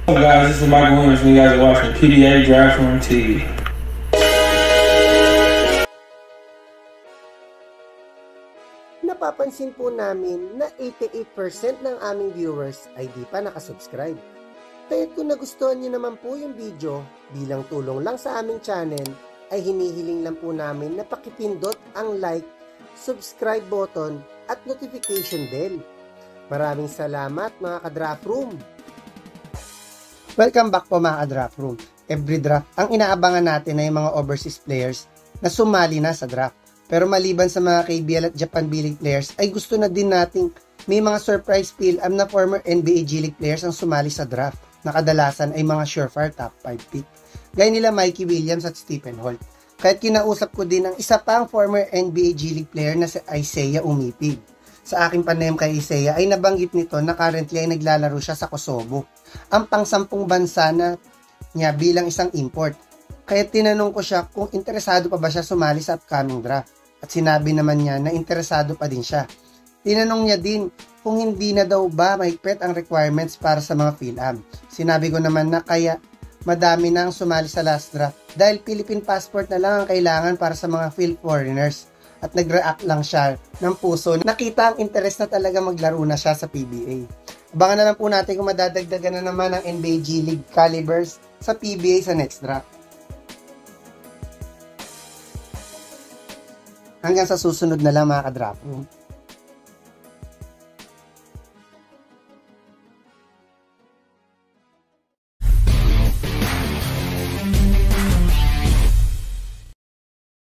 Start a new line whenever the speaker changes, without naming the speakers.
Hey guys, this is Michael Williams and you guys are watching PDA Draft Room TV.
Napapansin po namin na 88% ng aming viewers ay di pa nakasubscribe. Kaya kung nagustuhan niyo naman po yung video, bilang tulong lang sa aming channel, ay hinihiling lang po namin na pakipindot ang like, subscribe button at notification bell. Maraming salamat mga ka-draft room! Welcome back po mga ka-draft room. Every draft, ang inaabangan natin ay mga overseas players na sumali na sa draft. Pero maliban sa mga KBL at Japan B-League players, ay gusto na din nating may mga surprise PIL-AM na former NBA G-League players ang sumali sa draft na kadalasan ay mga surefire top 5 pick. Gaya nila Mikey Williams at Stephen Holt. Kahit kinausap ko din ang isa pang former NBA G-League player na si Isaiah Umipig. Sa aking panayam kay Isaiah ay nabanggit nito na currently ay naglalaro siya sa Kosovo, ang pang-10 bansa na niya bilang isang import. Kaya tinanong ko siya kung interesado pa ba siya sumali sa upcoming draft. At sinabi naman niya na interesado pa din siya. Tinanong niya din kung hindi na daw ba mahigpit ang requirements para sa mga PhilAm. Sinabi ko naman na kaya madami na ang sumali sa last draft dahil Philippine passport na lang ang kailangan para sa mga Phil foreigners. At nag-react lang siya ng puso. Nakita ang interest na talaga maglaro na siya sa PBA. Abangan na lang po natin kung madadagdagan na naman ang NBA G-League calibers sa PBA sa next draft. Hanggang sa susunod na lang mga ka-draft room.